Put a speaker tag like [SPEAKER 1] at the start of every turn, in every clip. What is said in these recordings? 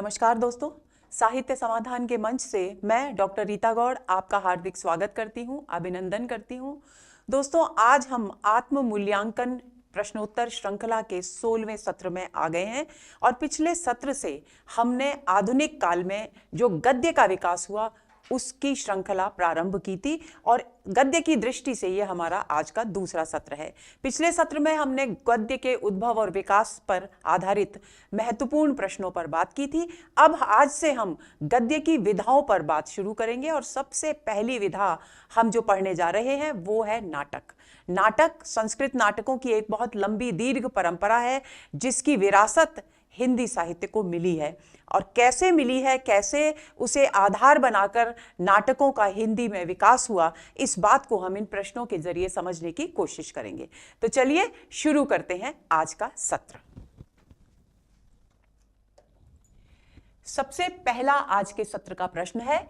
[SPEAKER 1] नमस्कार दोस्तों, साहित्य समाधान के मंच से मैं डॉक्टर रीता गौड़ आपका हार्दिक स्वागत करती हूँ, अभिनंदन करती हूँ। दोस्तों, आज हम आत्म मूल्यांकन प्रश्नोत्तर श्रृंखला के 16वें सत्र में आ गए हैं और पिछले सत्र से हमने आधुनिक काल में जो गद्य का विकास हुआ उसकी श्रृंखला प्रारंभ की थी और गद्य की दृष्टि से यह हमारा आज का दूसरा सत्र है। पिछले सत्र में हमने गद्य के उद्भव और विकास पर आधारित महत्वपूर्ण प्रश्नों पर बात की थी। अब आज से हम गद्य की विधाओं पर बात शुरू करेंगे और सबसे पहली विधा हम जो पढ़ने जा रहे हैं वो है नाटक। नाटक संस्कृत नाटकों की एक बहुत लंबी दीर्घ परंपरा है जिसकी विरासत हिंदी साहित्य को मिली है और कैसे मिली है, कैसे उसे आधार बनाकर नाटकों का हिंदी में विकास हुआ, इस बात को हम इन प्रश्नों के जरिए समझने की कोशिश करेंगे। तो चलिए शुरू करते हैं आज का सत्र। सबसे पहला आज के सत्र का प्रश्न है,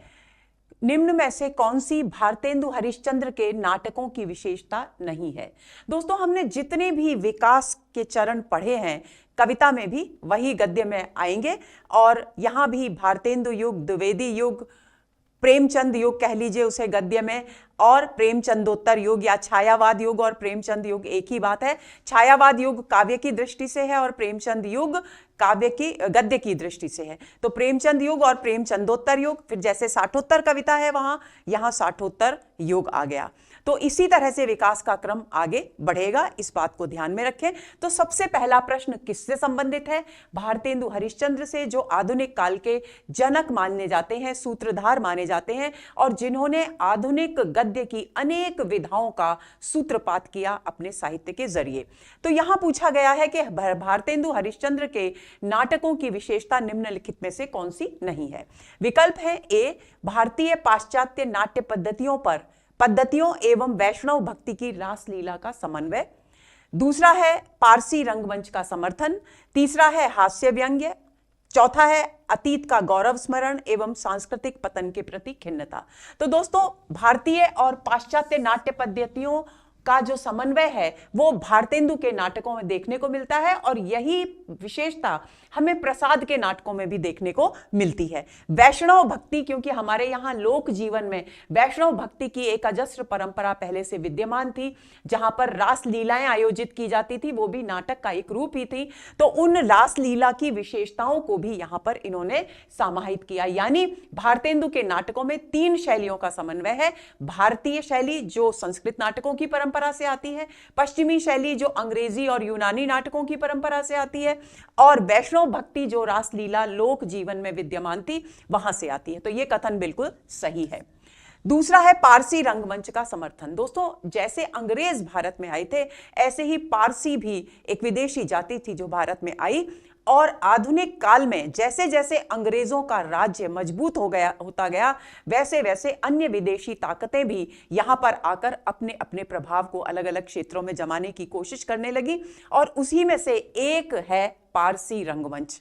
[SPEAKER 1] निम्न में से कौन सी भारतेंदु हरिश्चंद्र के नाटकों की विशेषता नहीं है। दोस्तों, हमने जितने भी विकास के चरण पढ़े हैं कविता में भी वही गद्य में आएंगे और यहां भी भारतेंदु युग, द्विवेदी युग, प्रेमचंद युग कह लीजिए उसे गद्य में, और प्रेमचंदोत्तर युग या छायावाद युग और प्रेमचंद युग एक ही बात है। छायावाद युग काव्य की दृष्टि से है और प्रेमचंद युग काव्य की गद्य की दृष्टि से है। तो प्रेमचंद युग और प्रेमचंदोत्तर युग, फिर जैसे साठोत्तर कविता है वहां, यहां साठोत्तर युग आ गया। तो इसी तरह से विकास का क्रम आगे बढ़ेगा, इस बात को ध्यान में रखें। तो सबसे पहला प्रश्न किससे संबंधित है? भारतेंदु हरिश्चंद्र से, जो आधुनिक काल के जनक माने जाते हैं, सूत्रधार माने जाते हैं और जिन्होंने आधुनिक गद्य की अनेक विधाओं का सूत्रपात किया अपने साहित्य के जरिए। तो यहां पूछा गया है कि भारतेंदु हरिश्चंद्र के नाटकों की विशेषता निम्नलिखित में से कौन सी नहीं है। विकल्प है ए, भारतीय पाश्चात्य नाट्य पद्धतियों एवं वैष्णव भक्ति की रासलीला का समन्वय। दूसरा है पारसी रंगमंच का समर्थन। तीसरा है हास्य व्यंग्य। चौथा है अतीत का गौरव स्मरण एवं सांस्कृतिक पतन के प्रति खिन्नता। तो दोस्तों, भारतीय और पाश्चात्य नाट्य पद्धतियों का जो समन्वय है वो भारतेंदु के नाटकों में देखने को मिलता है और यही विशेषता हमें प्रसाद के नाटकों में भी देखने को मिलती है। वैष्णव भक्ति, क्योंकि हमारे यहाँ लोक जीवन में वैष्णव भक्ति की एक अजस्र परंपरा पहले से विद्यमान थी, जहां पर रास लीलाएं आयोजित की जाती थी, वो भी नाटक का एक रूप ही थी। तो उन रास लीला की विशेषताओं को भी यहां पर इन्होंने समाहित किया। यानी भारतेंदु के नाटकों में 3 शैलियों का समन्वय है। भारतीय शैली जो संस्कृत नाटकों की परंपरा से आती है, पश्चिमी शैली जो अंग्रेजी और यूनानी नाटकों की परंपरा से आती है, और वैष्णव भक्ति जो रासलीला लोक जीवन में विद्यमान थी वहां से आती है। तो यह कथन बिल्कुल सही है। दूसरा है पारसी रंगमंच का समर्थन। दोस्तों, जैसे अंग्रेज भारत में आए थे ऐसे ही पारसी भी एक विदेशी जाति थी जो भारत में आई और आधुनिक काल में जैसे जैसे अंग्रेजों का राज्य मजबूत होता गया वैसे वैसे अन्य विदेशी ताकतें भी यहां पर आकर अपने अपने प्रभाव को अलग अलग क्षेत्रों में जमाने की कोशिश करने लगी और उसी में से एक है पारसी रंगमंच,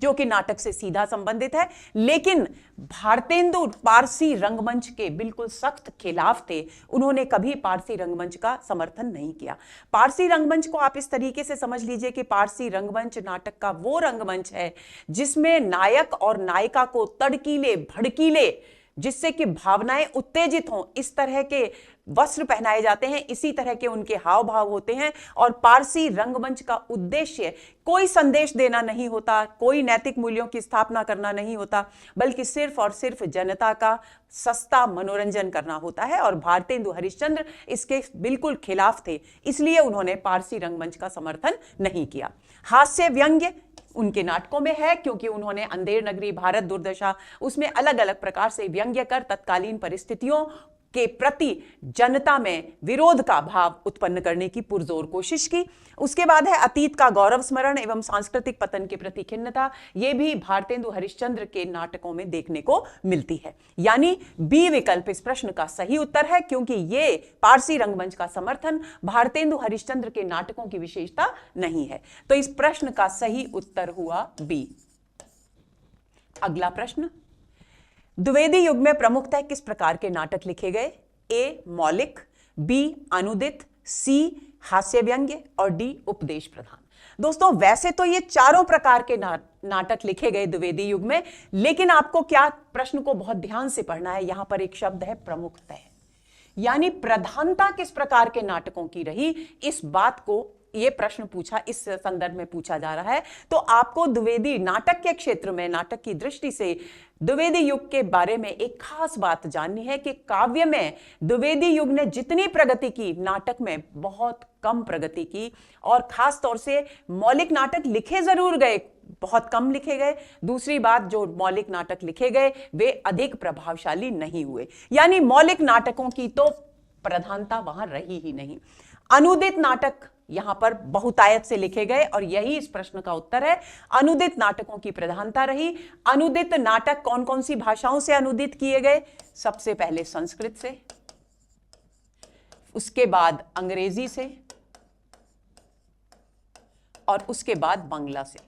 [SPEAKER 1] जो कि नाटक से सीधा संबंधित है। लेकिन भारतेंदु पारसी रंगमंच के बिल्कुल सख्त खिलाफ थे। उन्होंने कभी पारसी रंगमंच का समर्थन नहीं किया। पारसी रंगमंच को आप इस तरीके से समझ लीजिए कि पारसी रंगमंच नाटक का वो रंगमंच है जिसमें नायक और नायिका को तड़कीले भड़कीले, जिससे कि भावनाएं उत्तेजित हों, इस तरह के वस्त्र पहनाए जाते हैं, इसी तरह के उनके हाव भाव होते हैं। और पारसी रंगमंच का उद्देश्य कोई संदेश देना नहीं होता, कोई नैतिक मूल्यों की स्थापना करना नहीं होता, बल्कि सिर्फ और सिर्फ जनता का सस्ता मनोरंजन करना होता है। और भारतेंदु हरिश्चंद्र इसके बिल्कुल खिलाफ थे, इसलिए उन्होंने पारसी रंगमंच का समर्थन नहीं किया। हास्य व्यंग्य उनके नाटकों में है, क्योंकि उन्होंने अंधेर नगरी भारत दुर्दशा उसमें अलग अलग प्रकार से व्यंग्य कर तत्कालीन परिस्थितियों के प्रति जनता में विरोध का भाव उत्पन्न करने की पुरजोर कोशिश की। उसके बाद है अतीत का गौरव स्मरण एवं सांस्कृतिक पतन के प्रति खिन्नता। यह भी भारतेंदु हरिश्चंद्र के नाटकों में देखने को मिलती है। यानी बी विकल्प इस प्रश्न का सही उत्तर है, क्योंकि यह पारसी रंगमंच का समर्थन भारतेंदु हरिश्चंद्र के नाटकों की विशेषता नहीं है। तो इस प्रश्न का सही उत्तर हुआ बी। अगला प्रश्न, द्विवेदी युग में प्रमुखतः किस प्रकार के नाटक लिखे गए? ए मौलिक, बी अनुदित, सी हास्य व्यंग्य और डी उपदेश प्रधान। दोस्तों वैसे तो ये चारों प्रकार के नाटक लिखे गए द्विवेदी युग में, लेकिन आपको क्या प्रश्न को बहुत ध्यान से पढ़ना है। यहां पर एक शब्द है प्रमुखतः, यानी प्रधानता किस प्रकार के नाटकों की रही, इस बात को ये प्रश्न पूछा, इस संदर्भ में पूछा जा रहा है। तो आपको द्विवेदी नाटक के क्षेत्र में, नाटक की दृष्टि से द्विवेदी युग के बारे में एक खास बात जाननी है कि काव्य में द्विवेदी युग ने जितनी प्रगति की, नाटक में बहुत कम प्रगति की। और खास तौर से मौलिक नाटक लिखे जरूर गए, बहुत कम लिखे गए। दूसरी बात, जो मौलिक नाटक लिखे गए वे अधिक प्रभावशाली नहीं हुए, यानी मौलिक नाटकों की तो प्रधानता वहां रही ही नहीं। अनुदित नाटक यहां पर बहुतायत से लिखे गए और यही इस प्रश्न का उत्तर है। अनुदित नाटकों की प्रधानता रही। अनुदित नाटक कौन कौन सी भाषाओं से अनुदित किए गए? सबसे पहले संस्कृत से, उसके बाद अंग्रेजी से और उसके बाद बांग्ला से।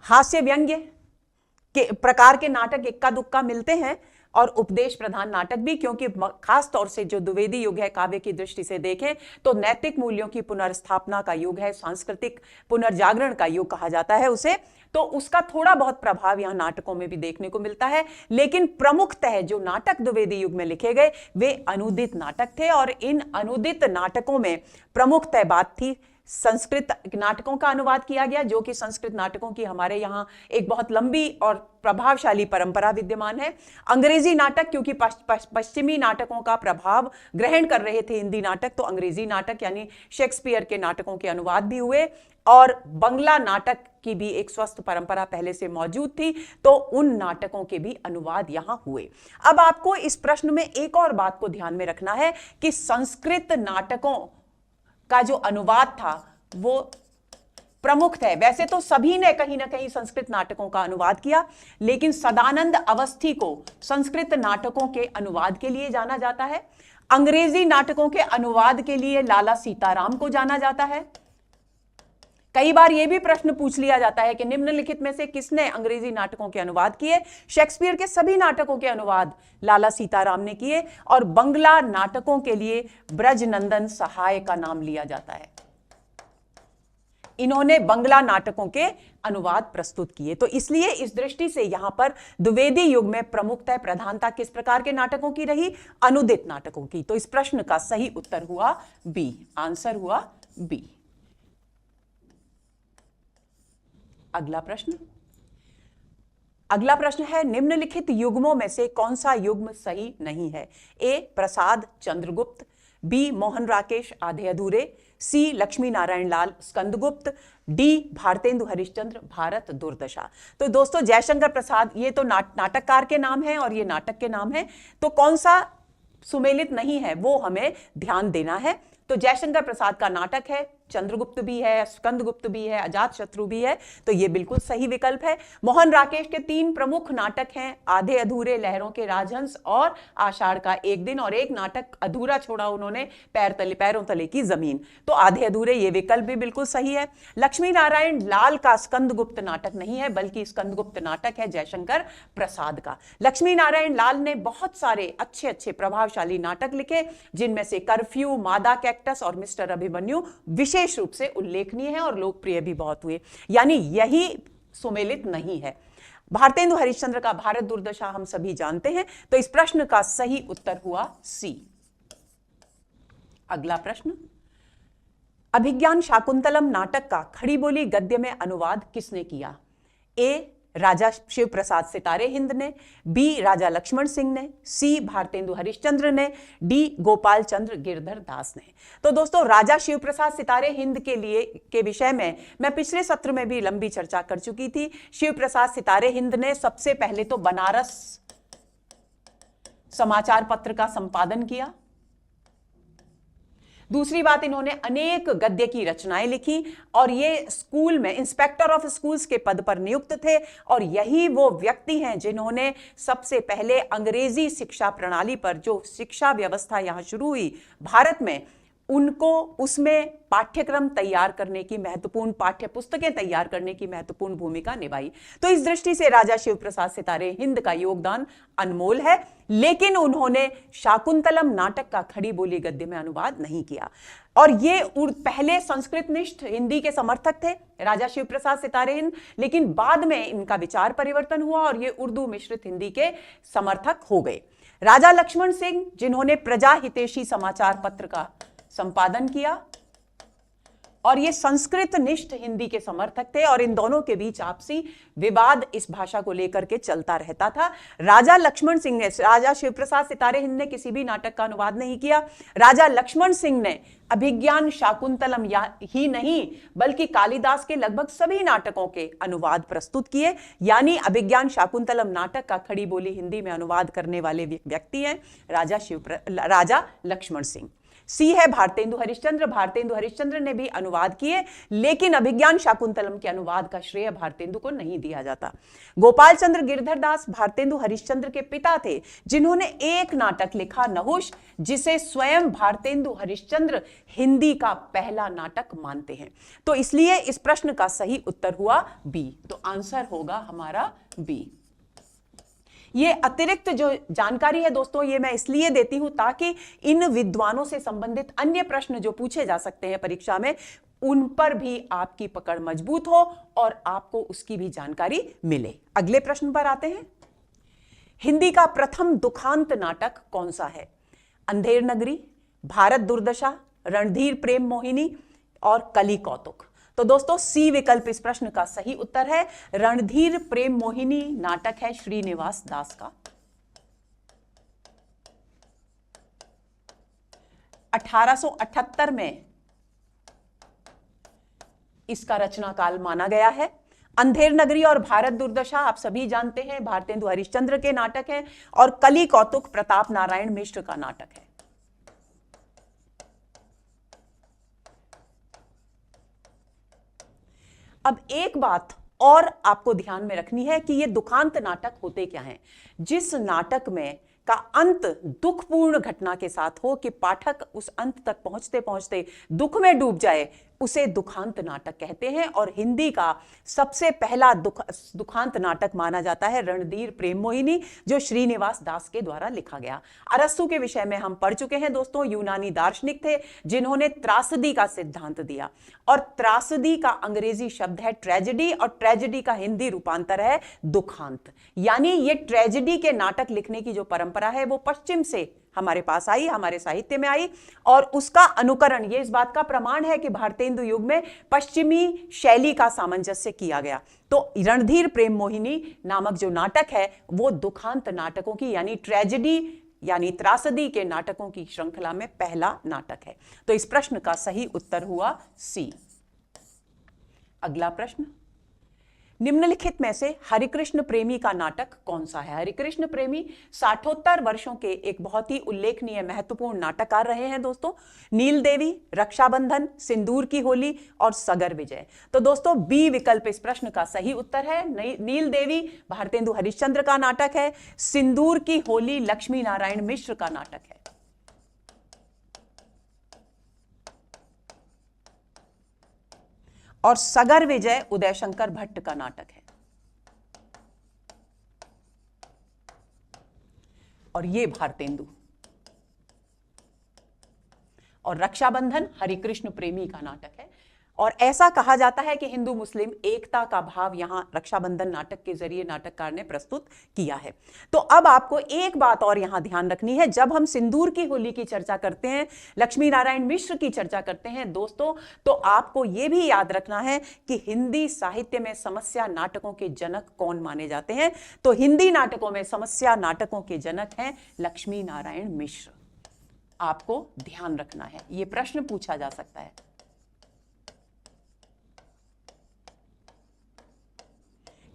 [SPEAKER 1] हास्य व्यंग्य के प्रकार के नाटक इक्का दुक्का मिलते हैं और उपदेश प्रधान नाटक भी, क्योंकि खास तौर से जो द्विवेदी युग है काव्य की दृष्टि से देखें तो नैतिक मूल्यों की पुनर्स्थापना का युग है, सांस्कृतिक पुनर्जागरण का युग कहा जाता है उसे। तो उसका थोड़ा बहुत प्रभाव यहां नाटकों में भी देखने को मिलता है। लेकिन प्रमुखतः जो नाटक द्विवेदी युग में लिखे गए वे अनुदित नाटक थे और इन अनुदित नाटकों में प्रमुखतः बात थी संस्कृत नाटकों का अनुवाद किया गया, जो कि संस्कृत नाटकों की हमारे यहाँ एक बहुत लंबी और प्रभावशाली परंपरा विद्यमान है। अंग्रेजी नाटक, क्योंकि पश्चिमी नाटकों का प्रभाव ग्रहण कर रहे थे हिंदी नाटक, तो अंग्रेजी नाटक यानी शेक्सपियर के नाटकों के अनुवाद भी हुए। और बंगला नाटक की भी एक स्वस्थ परंपरा पहले से मौजूद थी, तो उन नाटकों के भी अनुवाद यहां हुए। अब आपको इस प्रश्न में एक और बात को ध्यान में रखना है कि संस्कृत नाटकों का जो अनुवाद था वो प्रमुख है। वैसे तो सभी ने कहीं ना कहीं संस्कृत नाटकों का अनुवाद किया, लेकिन सदानंद अवस्थी को संस्कृत नाटकों के अनुवाद के लिए जाना जाता है। अंग्रेजी नाटकों के अनुवाद के लिए लाला सीताराम को जाना जाता है। कई बार यह भी प्रश्न पूछ लिया जाता है कि निम्नलिखित में से किसने अंग्रेजी नाटकों के अनुवाद किए? शेक्सपियर के सभी नाटकों के अनुवाद लाला सीताराम ने किए और बंगला नाटकों के लिए ब्रजनंदन सहाय का नाम लिया जाता है। इन्होंने बंगला नाटकों के अनुवाद प्रस्तुत किए। तो इसलिए इस दृष्टि से यहां पर द्विवेदी युग में प्रमुखतः प्रधानता किस प्रकार के नाटकों की रही? अनुदित नाटकों की। तो इस प्रश्न का सही उत्तर हुआ बी, आंसर हुआ बी। अगला प्रश्न है निम्नलिखित युग्मों में से कौन सा युग्म सही नहीं है? ए प्रसाद चंद्रगुप्त, बी मोहन राकेश आधे अधूरे, सी लक्ष्मी नारायण लाल स्कंदगुप्त, डी भारतेंदु हरिश्चंद्र भारत दुर्दशा। तो दोस्तों जयशंकर प्रसाद ये तो नाटककार के नाम है और ये नाटक के नाम है, तो कौन सा सुमेलित नहीं है वो हमें ध्यान देना है। तो जयशंकर प्रसाद का नाटक है, चंद्रगुप्त भी है, स्कंदगुप्त भी है, अजातशत्रु भी है, तो ये बिल्कुल सही विकल्प है। मोहन राकेश के 3 प्रमुख नाटक हैं, आधे अधूरे, लहरों के राजहंस और आषाढ़ का एक दिन, और एक नाटक अधूरा छोड़ा उन्होंने, पैरों तले की जमीन। तो आधे अधूरे ये विकल्प भी बिल्कुल सही है। लक्ष्मी नारायण लाल का स्कंदगुप्त नाटक नहीं है, बल्कि स्कंदगुप्त नाटक है जयशंकर प्रसाद का। लक्ष्मी नारायण लाल ने बहुत सारे अच्छे अच्छे प्रभावशाली नाटक लिखे, जिनमें से कर्फ्यू, मादा कैक्टस और मिस्टर अभिमन्यु विशेष रूप से उल्लेखनीय है और लोकप्रिय भी बहुत हुए, यानी यही सुमेलित नहीं है। भारतेंदु हरिश्चंद्र का भारत दुर्दशा हम सभी जानते हैं, तो इस प्रश्न का सही उत्तर हुआ सी। अगला प्रश्न, अभिज्ञान शाकुंतलम नाटक का खड़ी बोली गद्य में अनुवाद किसने किया? ए राजा शिव प्रसाद सितारे हिंद ने, बी राजा लक्ष्मण सिंह ने, सी भारतेंदु हरिश्चंद्र ने, डी गोपाल चंद्र गिरधर दास ने। तो दोस्तों राजा शिव प्रसाद सितारे हिंद के विषय में मैं पिछले सत्र में भी लंबी चर्चा कर चुकी थी। शिव प्रसाद सितारे हिंद ने सबसे पहले तो बनारस समाचार पत्र का संपादन किया। दूसरी बात, इन्होंने अनेक गद्य की रचनाएं लिखी और ये स्कूल में इंस्पेक्टर ऑफ स्कूल्स के पद पर नियुक्त थे, और यही वो व्यक्ति हैं जिन्होंने सबसे पहले अंग्रेजी शिक्षा प्रणाली पर, जो शिक्षा व्यवस्था यहां शुरू हुई भारत में, उनको उसमें पाठ्यक्रम तैयार करने की, महत्वपूर्ण पाठ्य पुस्तकें तैयार करने की महत्वपूर्ण भूमिका निभाई। तो इस दृष्टि से राजा शिव प्रसाद सितारे हिंद का योगदान अनमोल है, लेकिन उन्होंने शाकुंतलम नाटक का खड़ी बोली गद्य में अनुवाद नहीं किया। और ये पहले संस्कृत निष्ठ हिंदी के समर्थक थे राजा शिव प्रसाद सितारे हिंद, लेकिन बाद में इनका विचार परिवर्तन हुआ और ये उर्दू मिश्रित हिंदी के समर्थक हो गए। राजा लक्ष्मण सिंह, जिन्होंने प्रजा हितैषी समाचार पत्र का संपादन किया, और ये संस्कृत निष्ठ हिंदी के समर्थक थे, और इन दोनों के बीच आपसी विवाद इस भाषा को लेकर के चलता रहता था। राजा लक्ष्मण सिंह ने, राजा शिवप्रसाद सितारे हिंद ने किसी भी नाटक का अनुवाद नहीं किया। राजा लक्ष्मण सिंह ने अभिज्ञान शाकुंतलम ही नहीं बल्कि कालिदास के लगभग सभी नाटकों के अनुवाद प्रस्तुत किए। यानी अभिज्ञान शाकुंतलम नाटक का खड़ी बोली हिंदी में अनुवाद करने वाले व्यक्ति हैं राजा लक्ष्मण सिंह। सी है भारतेंदु हरिश्चंद्र। भारतेंदु हरिश्चंद्र ने भी अनुवाद किए, लेकिन अभिज्ञान शाकुंतलम के अनुवाद का श्रेय भारतेंदु को नहीं दिया जाता। गोपाल चंद्र गिरधर दास भारतेंदु हरिश्चंद्र के पिता थे, जिन्होंने एक नाटक लिखा नहुष, जिसे स्वयं भारतेंदु हरिश्चंद्र हिंदी का पहला नाटक मानते हैं। तो इसलिए इस प्रश्न का सही उत्तर हुआ बी। तो आंसर होगा हमारा बी। ये अतिरिक्त जो जानकारी है दोस्तों, ये मैं इसलिए देती हूं ताकि इन विद्वानों से संबंधित अन्य प्रश्न जो पूछे जा सकते हैं परीक्षा में, उन पर भी आपकी पकड़ मजबूत हो और आपको उसकी भी जानकारी मिले। अगले प्रश्न पर आते हैं। हिंदी का प्रथम दुखांत नाटक कौन सा है? अंधेर नगरी, भारत दुर्दशा, रणधीर प्रेम मोहिनी और कली कौतुक। तो दोस्तों सी विकल्प इस प्रश्न का सही उत्तर है। रणधीर प्रेम मोहिनी नाटक है श्रीनिवास दास का। 1878 में इसका रचना काल माना गया है। अंधेर नगरी और भारत दुर्दशा आप सभी जानते हैं भारतेंदु हरिश्चंद्र के नाटक हैं, और कली कौतुक प्रताप नारायण मिश्र का नाटक है। अब एक बात और आपको ध्यान में रखनी है कि ये दुखांत नाटक होते क्या हैं। जिस नाटक में का अंत दुखपूर्ण घटना के साथ हो कि पाठक उस अंत तक पहुंचते पहुंचते दुख में डूब जाए, उसे दुखांत नाटक कहते हैं। और हिंदी का सबसे पहला दुखांत नाटक माना जाता है रणधीर प्रेम मोहिनी, जो श्रीनिवास दास के द्वारा लिखा गया। अरस्तु के विषय में हम पढ़ चुके हैं दोस्तों। यूनानी दार्शनिक थे जिन्होंने त्रासदी का सिद्धांत दिया, और त्रासदी का अंग्रेजी शब्द है ट्रेजेडी, और ट्रेजेडी का हिंदी रूपांतर है दुखांत। यानी ये ट्रेजेडी के नाटक लिखने की जो परंपरा है वो पश्चिम से हमारे पास आई, हमारे साहित्य में आई, और उसका अनुकरण, ये इस बात का प्रमाण है कि भारतेंदु युग में पश्चिमी शैली का सामंजस्य किया गया। तो रणधीर प्रेम मोहिनी नामक जो नाटक है वो दुखांत नाटकों की, यानी ट्रेजेडी यानी त्रासदी के नाटकों की श्रृंखला में पहला नाटक है। तो इस प्रश्न का सही उत्तर हुआ सी। अगला प्रश्न, निम्नलिखित में से हरिकृष्ण प्रेमी का नाटक कौन सा है? हरिकृष्ण प्रेमी 60 वर्षों के एक बहुत ही उल्लेखनीय महत्वपूर्ण नाटककार रहे हैं दोस्तों। नील देवी, रक्षाबंधन, सिंदूर की होली और सगर विजय। तो दोस्तों बी विकल्प इस प्रश्न का सही उत्तर है। नील देवी भारतेंदु हरिश्चंद्र का नाटक है, सिंदूर की होली लक्ष्मी नारायण मिश्र का नाटक है। और सगर विजय उदय शंकर भट्ट का नाटक है। और ये भारतेंदु, और रक्षाबंधन हरिकृष्ण प्रेमी का नाटक है। और ऐसा कहा जाता है कि हिंदू मुस्लिम एकता का भाव यहां रक्षाबंधन नाटक के जरिए नाटककार ने प्रस्तुत किया है। तो अब आपको एक बात और यहां ध्यान रखनी है, जब हम सिंदूर की होली की चर्चा करते हैं, लक्ष्मी नारायण मिश्र की चर्चा करते हैं दोस्तों, तो आपको यह भी याद रखना है कि हिंदी साहित्य में समस्या नाटकों के जनक कौन माने जाते हैं। तो हिंदी नाटकों में समस्या नाटकों के जनक हैं लक्ष्मी नारायण मिश्र। आपको ध्यान रखना है, यह प्रश्न पूछा जा सकता है।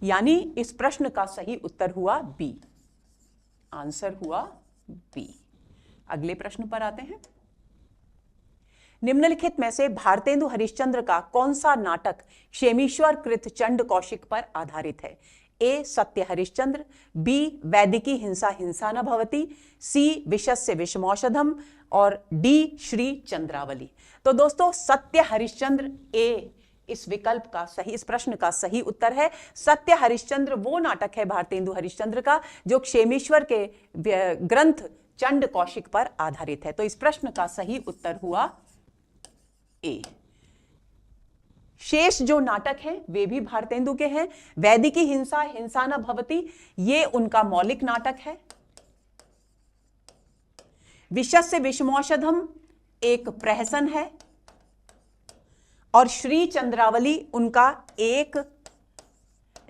[SPEAKER 1] यानी इस प्रश्न का सही उत्तर हुआ बी। आंसर हुआ बी। अगले प्रश्न पर आते हैं। निम्नलिखित में से भारतेंदु हरिश्चंद्र का कौन सा नाटक क्षेमीश्वर कृत चंड कौशिक पर आधारित है? ए सत्य हरिश्चंद्र, बी वैदिकी हिंसा हिंसा न भवति, सी विषस्य विषमौषधम और डी श्री चंद्रावली। तो दोस्तों सत्य हरिश्चंद्र ए इस विकल्प का सही, इस प्रश्न का सही उत्तर है। सत्य हरिश्चंद्र वो नाटक है भारतेंदु हरिश्चंद्र का जो क्षेमेश्वर के ग्रंथ चंड कौशिक पर आधारित है। तो इस प्रश्न का सही उत्तर हुआ ए। शेष जो नाटक हैं वे भी भारतेंदु के हैं। वैदिकी हिंसा हिंसा न भवति ये उनका मौलिक नाटक है। विषस्य विषमौषधम एक प्रहसन है और श्री चंद्रावली उनका एक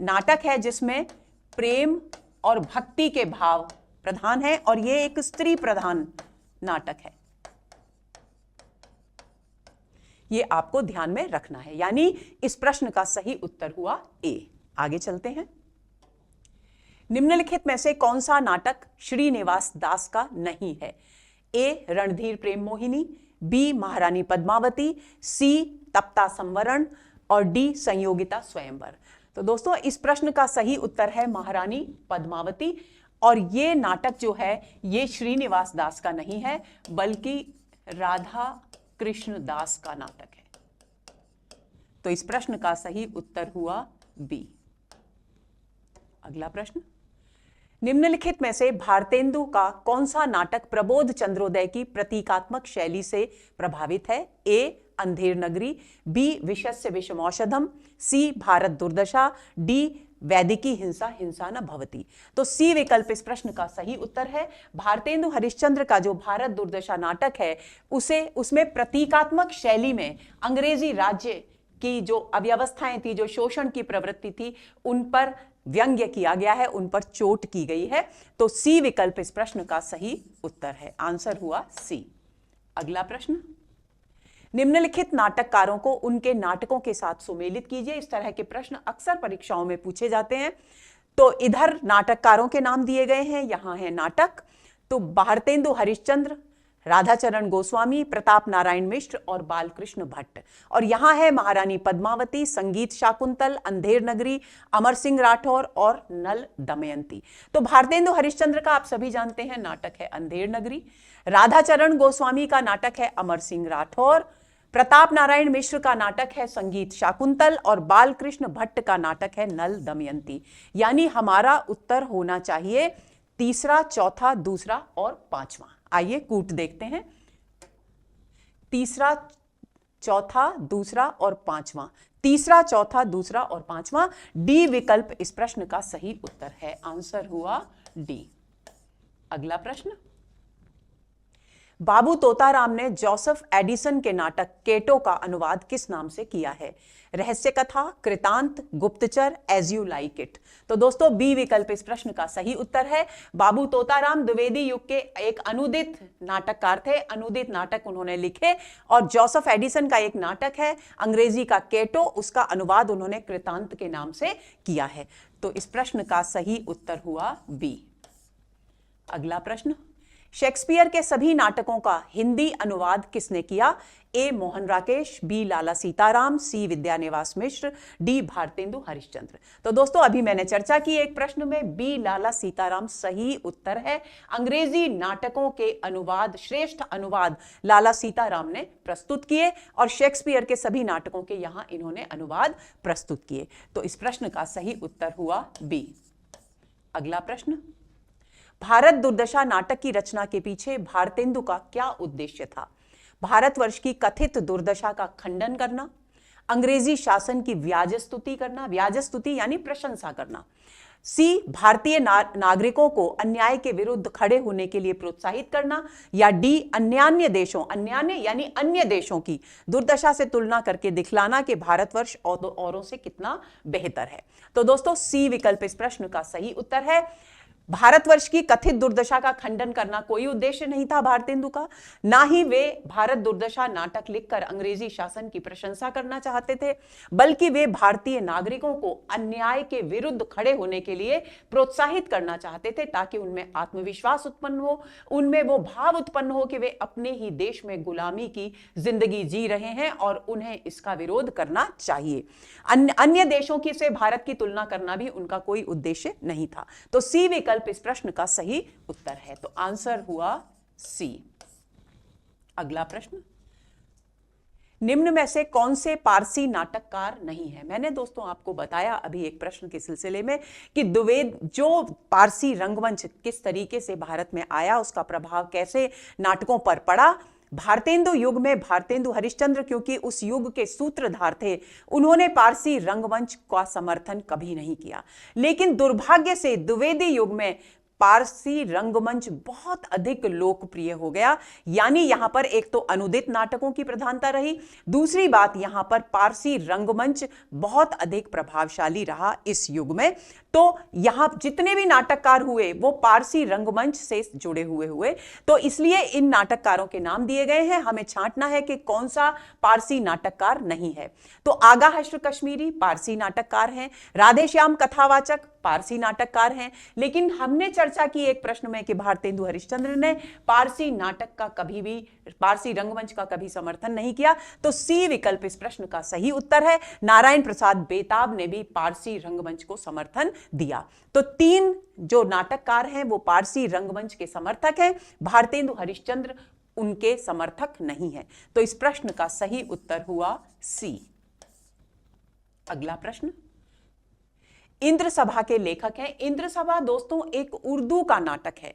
[SPEAKER 1] नाटक है जिसमें प्रेम और भक्ति के भाव प्रधान है और यह एक स्त्री प्रधान नाटक है। यह आपको ध्यान में रखना है, यानी इस प्रश्न का सही उत्तर हुआ ए। आगे चलते हैं। निम्नलिखित में से कौन सा नाटक श्रीनिवास दास का नहीं है? ए रणधीर प्रेम मोहिनी, बी महारानी पद्मावती, सी तप्ता संवरण और डी संयोगिता स्वयंवर। तो दोस्तों इस प्रश्न का सही उत्तर है महारानी पद्मावती और ये नाटक जो है ये श्रीनिवास दास का नहीं है बल्कि राधा कृष्ण दास का नाटक है। तो इस प्रश्न का सही उत्तर हुआ बी। अगला प्रश्न, निम्नलिखित में से भारतेंदु का कौन सा नाटक प्रबोध चंद्रोदय की प्रतीकात्मक शैली से प्रभावित है? ए अंधेर नगरी, बी विषस्य विषमौषधम, सी भारत दुर्दशा, डी वैदिकी हिंसा हिंसा न भवति। तो सी विकल्प इस प्रश्न का सही उत्तर है। भारतेंदु हरिश्चंद्र का जो भारत दुर्दशा नाटक है उसमें प्रतीकात्मक शैली में अंग्रेजी राज्य की जो अव्यवस्थाएं थी, जो शोषण की प्रवृत्ति थी, उन पर व्यंग्य किया गया है, उन पर चोट की गई है। तो सी विकल्प इस प्रश्न का सही उत्तर है। आंसर हुआ सी। अगला प्रश्न, निम्नलिखित नाटककारों को उनके नाटकों के साथ सुमेलित कीजिए। इस तरह के प्रश्न अक्सर परीक्षाओं में पूछे जाते हैं। तो इधर नाटककारों के नाम दिए गए हैं, यहां है नाटक। तो भारतेंदु हरिश्चंद्र, राधाचरण गोस्वामी, प्रताप नारायण मिश्र और बालकृष्ण भट्ट। और यहां है महारानी पद्मावती, संगीत शाकुंतल, अंधेर नगरी, अमर सिंह राठौर और नल दमयंती। तो भारतेंदु हरिश्चंद्र का आप सभी जानते हैं नाटक है अंधेर नगरी, राधाचरण गोस्वामी का नाटक है अमर सिंह राठौर, प्रताप नारायण मिश्र का नाटक है संगीत शाकुंतल और बालकृष्ण भट्ट का नाटक है नल दमयंती। यानी हमारा उत्तर होना चाहिए तीसरा, चौथा, दूसरा और पांचवा। आइए कूट देखते हैं। तीसरा, चौथा, दूसरा और पांचवा। तीसरा, चौथा, दूसरा और पांचवा। डी विकल्प इस प्रश्न का सही उत्तर है। आंसर हुआ डी। अगला प्रश्न, बाबू तोताराम ने जोसेफ एडिसन के नाटक केटो का अनुवाद किस नाम से किया है? रहस्य कथा, कृतांत, गुप्तचर, एज यू लाइक इट। तो दोस्तों बी विकल्प इस प्रश्न का सही उत्तर है। बाबू तोताराम द्विवेदी युग के एक अनुदित नाटककार थे। अनुदित नाटक उन्होंने लिखे और जोसेफ एडिसन का एक नाटक है अंग्रेजी का केटो, उसका अनुवाद उन्होंने कृतांत के नाम से किया है। तो इस प्रश्न का सही उत्तर हुआ बी। अगला प्रश्न, शेक्सपियर के सभी नाटकों का हिंदी अनुवाद किसने किया? ए मोहन राकेश, बी लाला सीताराम, सी विद्यानिवास मिश्र, डी भारतेंदु हरिश्चंद्र। तो दोस्तों अभी मैंने चर्चा की एक प्रश्न में, बी लाला सीताराम सही उत्तर है। अंग्रेजी नाटकों के अनुवाद, श्रेष्ठ अनुवाद लाला सीताराम ने प्रस्तुत किए और शेक्सपियर के सभी नाटकों के यहां इन्होंने अनुवाद प्रस्तुत किए। तो इस प्रश्न का सही उत्तर हुआ बी। अगला प्रश्न, भारत दुर्दशा नाटक की रचना के पीछे भारतेंदु का क्या उद्देश्य था? भारतवर्ष की कथित दुर्दशा का खंडन करना, अंग्रेजी शासन की व्याजस्तुति करना, व्याजस्तुति यानी प्रशंसा करना, सी भारतीय नागरिकों को अन्याय के विरुद्ध खड़े होने के लिए प्रोत्साहित करना, या डी अन्यान्य देशों, अन्यान्य यानी अन्य देशों की दुर्दशा से तुलना करके दिखलाना कि भारतवर्ष औरों से कितना बेहतर है। तो दोस्तों सी विकल्प इस प्रश्न का सही उत्तर है। भारतवर्ष की कथित दुर्दशा का खंडन करना कोई उद्देश्य नहीं था भारतेंदु का, ना ही वे भारत दुर्दशा नाटक लिखकर अंग्रेजी शासन की प्रशंसा करना चाहते थे, बल्कि वे भारतीय नागरिकों को अन्याय के विरुद्ध खड़े होने के लिए प्रोत्साहित करना चाहते थे ताकि उनमें आत्मविश्वास उत्पन्न हो, उनमें वो भाव उत्पन्न हो कि वे अपने ही देश में गुलामी की जिंदगी जी रहे हैं और उन्हें इसका विरोध करना चाहिए। अन्य देशों की से भारत की तुलना करना भी उनका कोई उद्देश्य नहीं था। तो सी विकल्प इस प्रश्न का सही उत्तर है। तो आंसर हुआ सी। अगला प्रश्न, निम्न में से कौन से पारसी नाटककार नहीं है? मैंने दोस्तों आपको बताया अभी एक प्रश्न के सिलसिले में कि द्विवेद जो पारसी रंगमंच किस तरीके से भारत में आया, उसका प्रभाव कैसे नाटकों पर पड़ा। भारतेंदु युग में भारतेंदु हरिश्चंद्र क्योंकि उस युग के सूत्रधार थे, उन्होंने पारसी रंगमंच का समर्थन कभी नहीं किया। लेकिन दुर्भाग्य से द्विवेदी युग में पारसी रंगमंच बहुत अधिक लोकप्रिय हो गया। यानी यहां पर एक तो अनुदित नाटकों की प्रधानता रही, दूसरी बात यहां पर पारसी रंगमंच बहुत अधिक प्रभावशाली रहा इस युग में। तो यहां जितने भी नाटककार हुए वो पारसी रंगमंच से जुड़े हुए तो इसलिए इन नाटककारों के नाम दिए गए हैं। हमें छांटना है कि कौन सा पारसी नाटककार नहीं है। तो आगा हश्र कश्मीरी पारसी नाटककार हैं, राधेश्याम कथावाचक पारसी नाटककार हैं। लेकिन हमने चर्चा की एक प्रश्न में कि भारतेंदु हरिश्चंद्र ने पारसी नाटक का कभी भी, पारसी रंगमंच का कभी समर्थन नहीं किया। तो सी विकल्प इस प्रश्न का सही उत्तर है। नारायण प्रसाद बेताब ने भी पारसी रंगमंच को समर्थन दिया। तो 3 जो नाटककार हैं वो पारसी रंगमंच के समर्थक हैं, भारतेंदु हरिश्चंद्र उनके समर्थक नहीं है। तो इस प्रश्न का सही उत्तर हुआ सी। अगला प्रश्न, इंद्र सभा के लेखक हैं। इंद्र सभा दोस्तों एक उर्दू का नाटक है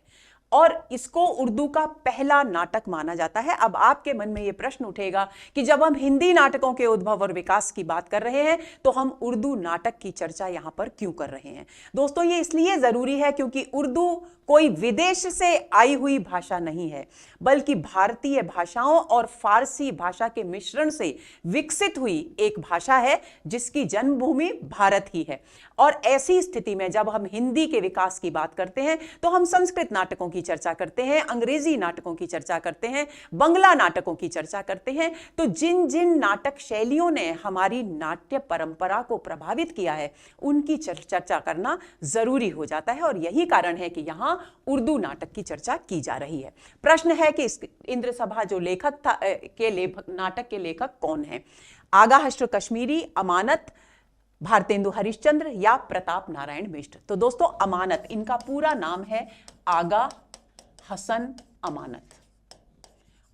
[SPEAKER 1] और इसको उर्दू का पहला नाटक माना जाता है। अब आपके मन में यह प्रश्न उठेगा कि जब हम हिंदी नाटकों के उद्भव और विकास की बात कर रहे हैं तो हम उर्दू नाटक की चर्चा यहां पर क्यों कर रहे हैं? दोस्तों ये इसलिए जरूरी है क्योंकि उर्दू कोई विदेश से आई हुई भाषा नहीं है, बल्कि भारतीय भाषाओं और फारसी भाषा के मिश्रण से विकसित हुई एक भाषा है जिसकी जन्मभूमि भारत ही है। और ऐसी स्थिति में जब हम हिंदी के विकास की बात करते हैं तो हम संस्कृत नाटकों की चर्चा करते हैं, अंग्रेजी नाटकों की चर्चा करते हैं, बंगला नाटकों की चर्चा करते हैं। तो जिन जिन नाटक शैलियों ने हमारी नाट्य परंपरा को प्रभावित किया है उनकी चर्चा करना जरूरी हो जाता है और यही कारण है कि यहां उर्दू नाटक की चर्चा की जा रही है। प्रश्न है कि इंद्र सभा जो लेखक था नाटक के लेखक कौन है? आगा हश्र कश्मीरी, अमानत, भारतेंदु हरिश्चंद्र या प्रताप नारायण मिश्र? तो दोस्तों अमानत, इनका पूरा नाम है आगा हसन अमानत।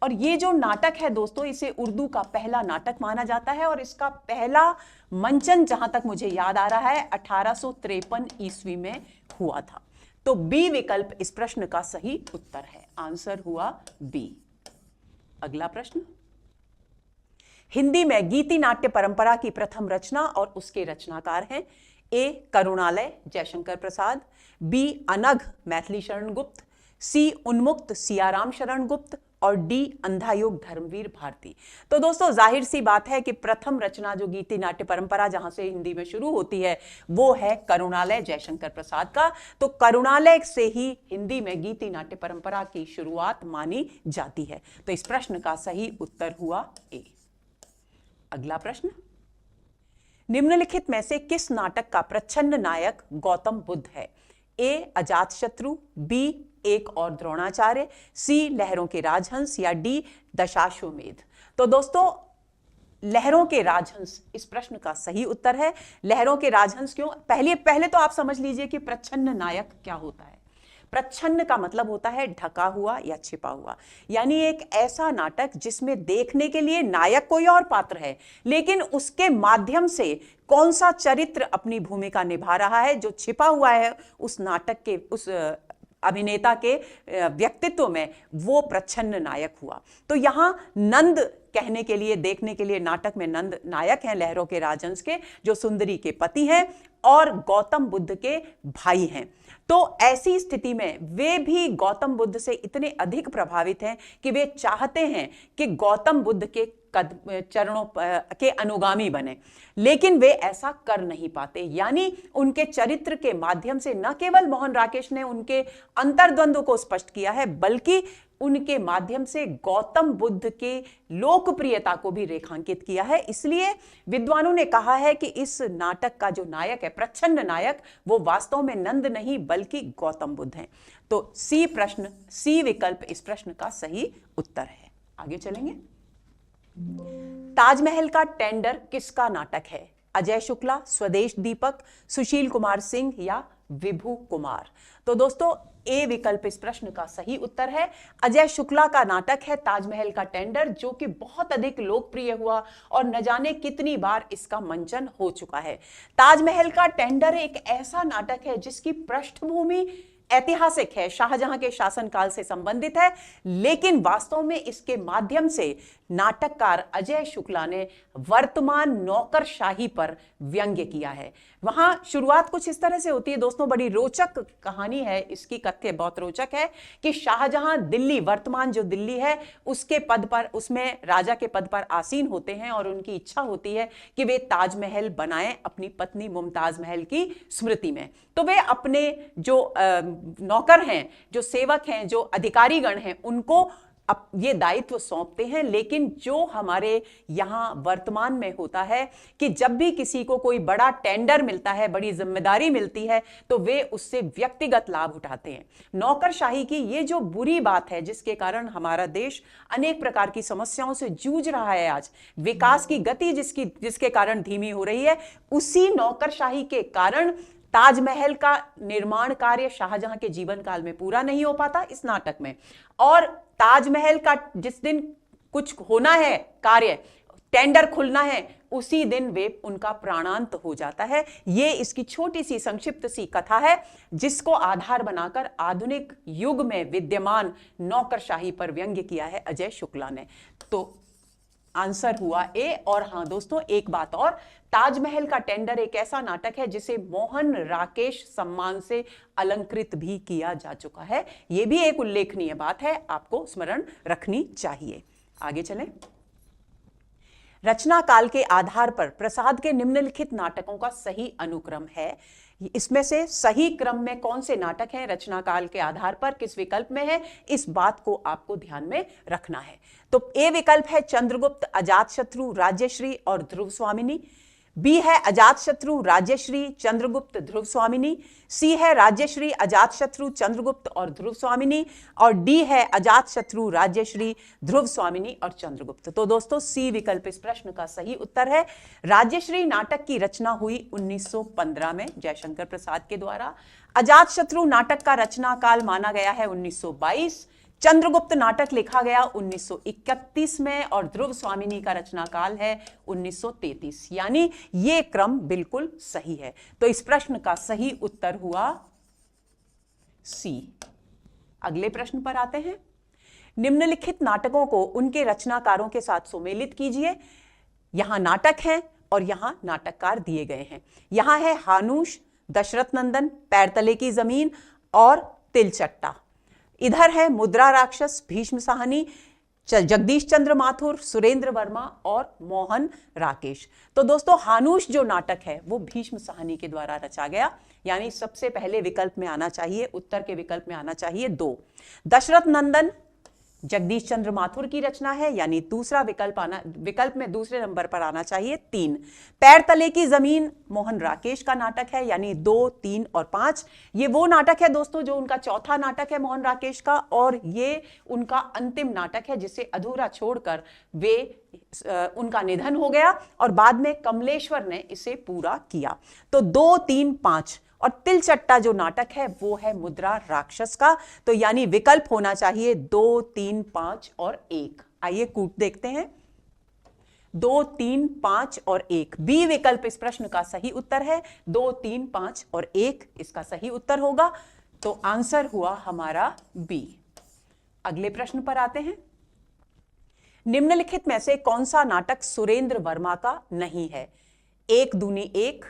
[SPEAKER 1] और ये जो नाटक है दोस्तों इसे उर्दू का पहला नाटक माना जाता है और इसका पहला मंचन जहां तक मुझे याद आ रहा है 1853 ईस्वी में हुआ था। तो बी विकल्प इस प्रश्न का सही उत्तर है। आंसर हुआ बी। अगला प्रश्न, हिंदी में गीति नाट्य परंपरा की प्रथम रचना और उसके रचनाकार हैं। ए करुणालय जयशंकर प्रसाद, बी अनघ मैथिली शरण गुप्त, सी उन्मुक्त सियाराम शरण गुप्त और डी अंधायुग धर्मवीर भारती। तो दोस्तों जाहिर सी बात है कि प्रथम रचना जो गीति नाट्य परंपरा जहां से हिंदी में शुरू होती है वो है करुणालय जयशंकर प्रसाद का। तो करुणालय से ही हिंदी में गीति नाट्य परंपरा की शुरुआत मानी जाती है। तो इस प्रश्न का सही उत्तर हुआ ए। अगला प्रश्न, निम्नलिखित में से किस नाटक का प्रच्छन्न नायक गौतम बुद्ध है? ए अजातशत्रु, बी एक और द्रोणाचार्य, सी लहरों के राजहंस या डी दशाश्वमेध? तो दोस्तों लहरों के राजहंस इस प्रश्न का सही उत्तर है। लहरों के राजहंस क्यों? पहले तो आप समझ लीजिए कि प्रच्छन्न नायक क्या होता है। प्रच्छन्न का मतलब होता है ढका हुआ या छिपा हुआ, यानी एक ऐसा नाटक जिसमें देखने के लिए नायक कोई और पात्र है लेकिन उसके माध्यम से कौन सा चरित्र अपनी भूमिका निभा रहा है जो छिपा हुआ है उस नाटक के उस अभिनेता के व्यक्तित्व में, वो प्रच्छन्न नायक हुआ। तो यहां नंद कहने के लिए, देखने के लिए नाटक में नंद नायक हैं लहरों के राजहंस के, जो सुंदरी के पति हैं और गौतम बुद्ध के भाई हैं। तो ऐसी स्थिति में वे भी गौतम बुद्ध से इतने अधिक प्रभावित हैं कि वे चाहते हैं कि गौतम बुद्ध के चरणों के अनुगामी बने, लेकिन वे ऐसा कर नहीं पाते। यानी उनके चरित्र के माध्यम से न केवल मोहन राकेश ने उनके अंतर्द्वंद को स्पष्ट किया है बल्कि उनके माध्यम से गौतम बुद्ध के लोकप्रियता को भी रेखांकित किया है। इसलिए विद्वानों ने कहा है कि इस नाटक का जो नायक है, प्रच्छन्न नायक, वो वास्तव में नंद नहीं बल्कि गौतम बुद्ध हैं। तो सी विकल्प इस प्रश्न का सही उत्तर है। आगे चलेंगे। ताजमहल का टेंडर किसका नाटक है? अजय शुक्ला, स्वदेश दीपक, सुशील कुमार सिंह या विभु कुमार। तो दोस्तों ए विकल्प इस प्रश्न का सही उत्तर है। अजय शुक्ला का नाटक है ताजमहल का टेंडर, जो कि बहुत अधिक लोकप्रिय हुआ और न जाने कितनी बार इसका मंचन हो चुका है। ताजमहल का टेंडर एक ऐसा नाटक है जिसकी पृष्ठभूमि ऐतिहासिक है, शाहजहां के शासनकाल से संबंधित है, लेकिन वास्तव में इसके माध्यम से नाटककार अजय शुक्ला ने वर्तमान नौकरशाही पर व्यंग्य किया है। वहां शुरुआत कुछ इस तरह से होती है दोस्तों, बड़ी रोचक कहानी है इसकी, कथ्य बहुत रोचक है कि शाहजहां दिल्ली, वर्तमान जो दिल्ली है उसके पद पर, उसमें राजा के पद पर आसीन होते हैं और उनकी इच्छा होती है कि वे ताजमहल बनाएं अपनी पत्नी मुमताज महल की स्मृति में। तो वे अपने जो नौकर हैं, जो सेवक हैं, जो अधिकारीगण हैं, उनको अब ये दायित्व सौंपते हैं। लेकिन जो हमारे यहां वर्तमान में होता है कि जब भी किसी को कोई बड़ा टेंडर मिलता है, बड़ी जिम्मेदारी मिलती है, तो वे उससे व्यक्तिगत लाभ उठाते हैं। नौकरशाही की ये जो बुरी बात है, जिसके कारण हमारा देश अनेक प्रकार की समस्याओं से जूझ रहा है, आज विकास की गति जिसके कारण धीमी हो रही है, उसी नौकरशाही के कारण ताजमहल का निर्माण कार्य शाहजहां के जीवन काल में पूरा नहीं हो पाता इस नाटक में। और ताजमहल का जिस दिन कुछ होना है कार्य, टेंडर खुलना है, उसी दिन वे उनका प्राणांत हो जाता है। ये इसकी छोटी सी संक्षिप्त सी कथा है, जिसको आधार बनाकर आधुनिक युग में विद्यमान नौकरशाही पर व्यंग्य किया है अजय शुक्ला ने। तो आंसर हुआ ए। और हां दोस्तों, एक बात और, ताजमहल का टेंडर एक ऐसा नाटक है जिसे मोहन राकेश सम्मान से अलंकृत भी किया जा चुका है। यह भी एक उल्लेखनीय बात है, आपको स्मरण रखनी चाहिए। आगे चलें। रचना काल के आधार पर प्रसाद के निम्नलिखित नाटकों का सही अनुक्रम है। इसमें से सही क्रम में कौन से नाटक हैं, रचना काल के आधार पर किस विकल्प में है, इस बात को आपको ध्यान में रखना है। तो ए विकल्प है चंद्रगुप्त, अजातशत्रु, राज्यश्री और ध्रुव स्वामिनी। बी है अजातशत्रु, राज्यश्री, चंद्रगुप्त, ध्रुव स्वामिनी। सी है राज्यश्री, अजातशत्रु, चंद्रगुप्त और ध्रुव स्वामिनी। और डी है अजातशत्रु, राज्यश्री, ध्रुव स्वामिनी और चंद्रगुप्त। तो दोस्तों सी विकल्प इस प्रश्न का सही उत्तर है। राज्यश्री नाटक की रचना हुई 1915 में जयशंकर प्रसाद के द्वारा। अजातशत्रु नाटक का रचना काल माना गया है 1922। चंद्रगुप्त नाटक लिखा गया 1931 में और ध्रुव स्वामिनी का रचना काल है 1933। यानी ये क्रम बिल्कुल सही है। तो इस प्रश्न का सही उत्तर हुआ सी। अगले प्रश्न पर आते हैं। निम्नलिखित नाटकों को उनके रचनाकारों के साथ सुमेलित कीजिए। यहां नाटक है और यहां नाटककार दिए गए हैं। यहां है हानूश, दशरथ नंदन, पैर तले की जमीन और तिलचट्टा। इधर है मुद्रा राक्षस, भीष्म साहनी, जगदीश चंद्र माथुर, सुरेंद्र वर्मा और मोहन राकेश। तो दोस्तों हानूश जो नाटक है वो भीष्म साहनी के द्वारा रचा गया, यानी सबसे पहले विकल्प में आना चाहिए, उत्तर के विकल्प में आना चाहिए 2। दशरथ नंदन जगदीश चंद्र माथुर की रचना है, यानी दूसरा विकल्प में दूसरे नंबर पर आना चाहिए 3। पैर तले की जमीन मोहन राकेश का नाटक है, यानी 2, 3 और 5। ये वो नाटक है दोस्तों जो उनका चौथा नाटक है मोहन राकेश का, और ये उनका अंतिम नाटक है जिसे अधूरा छोड़कर उनका निधन हो गया और बाद में कमलेश्वर ने इसे पूरा किया। तो 2, 3, 5 और तिलचट्टा जो नाटक है वो है मुद्रा राक्षस का। तो यानी विकल्प होना चाहिए 2, 3, 5 और 1। आइए कूट देखते हैं। 2, 3, 5 और 1 बी विकल्प इस प्रश्न का सही उत्तर है। 2, 3, 5 और 1 इसका सही उत्तर होगा। तो आंसर हुआ हमारा बी। अगले प्रश्न पर आते हैं। निम्नलिखित में से कौन सा नाटक सुरेंद्र वर्मा का नहीं है? 1 दूनी 1,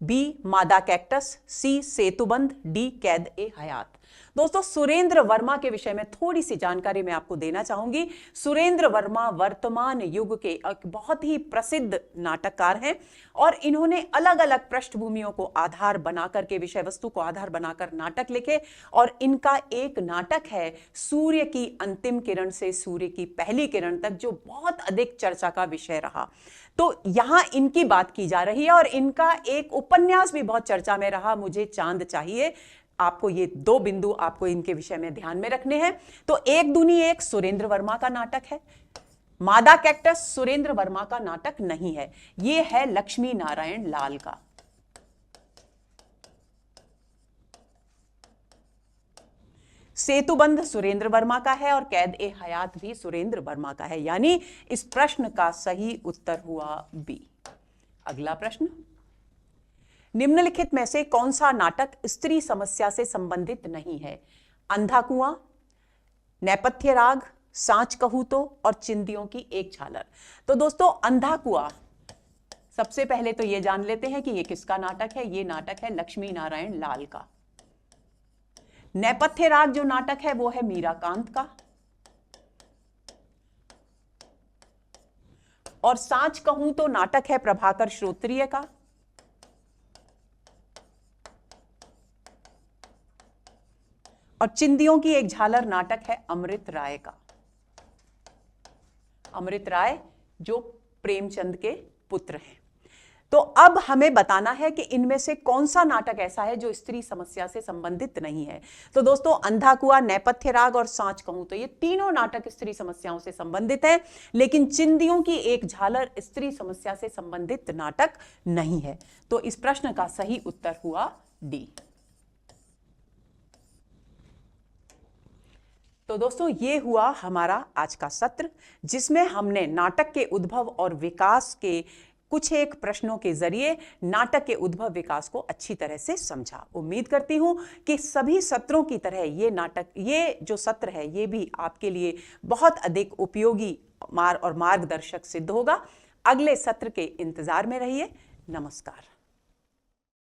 [SPEAKER 1] बी मादा कैक्टस, सी सेतुबंद, डी कैद ए हयात। दोस्तों सुरेंद्र वर्मा के विषय में थोड़ी सी जानकारी मैं आपको देना चाहूंगी। सुरेंद्र वर्मा वर्तमान युग के एक बहुत ही प्रसिद्ध नाटककार हैं और इन्होंने अलग अलग पृष्ठभूमियों को आधार बनाकर के, विषय वस्तु को आधार बनाकर नाटक लिखे। और इनका एक नाटक है सूर्य की अंतिम किरण से सूर्य की पहली किरण तक, जो बहुत अधिक चर्चा का विषय रहा। तो यहां इनकी बात की जा रही है और इनका एक उपन्यास भी बहुत चर्चा में रहा, मुझे चांद चाहिए। आपको ये 2 बिंदु आपको इनके विषय में ध्यान में रखने हैं। तो 1 दूनी 1 सुरेंद्र वर्मा का नाटक है। मादा कैक्टस सुरेंद्र वर्मा का नाटक नहीं है, यह है लक्ष्मी नारायण लाल का। सेतुबंध सुरेंद्र वर्मा का है और कैद ए हयात भी सुरेंद्र वर्मा का है, यानी इस प्रश्न का सही उत्तर हुआ बी। अगला प्रश्न, निम्नलिखित में से कौन सा नाटक स्त्री समस्या से संबंधित नहीं है? अंधा कुआं, नेपथ्य राग, सांच कहूं तो और चिंदियों की एक झालर। तो दोस्तों अंधा कुआं, सबसे पहले तो ये जान लेते हैं कि ये किसका नाटक है। ये नाटक है लक्ष्मी नारायण लाल का। नेपथ्य राग जो नाटक है वो है मीराकांत का। और सांच कहूं तो नाटक है प्रभाकर श्रोत्रिय का। और चिंदियों की एक झालर नाटक है अमृत राय का। अमृत राय जो प्रेमचंद के पुत्र हैं। तो अब हमें बताना है कि इनमें से कौन सा नाटक ऐसा है जो स्त्री समस्या से संबंधित नहीं है। तो दोस्तों अंधा कुआं, नेपथ्य राग और सांच कहूं तो ये तीनों नाटक स्त्री समस्याओं से संबंधित हैं, लेकिन चिंदियों की एक झालर स्त्री समस्या से संबंधित नाटक नहीं है। तो इस प्रश्न का सही उत्तर हुआ डी। तो दोस्तों ये हुआ हमारा आज का सत्र, जिसमें हमने नाटक के उद्भव और विकास के कुछ एक प्रश्नों के जरिए नाटक के उद्भव विकास को अच्छी तरह से समझा। उम्मीद करती हूं कि सभी सत्रों की तरह ये जो सत्र है ये भी आपके लिए बहुत अधिक उपयोगी और मार्गदर्शक सिद्ध होगा। अगले सत्र के इंतजार में रहिए। नमस्कार।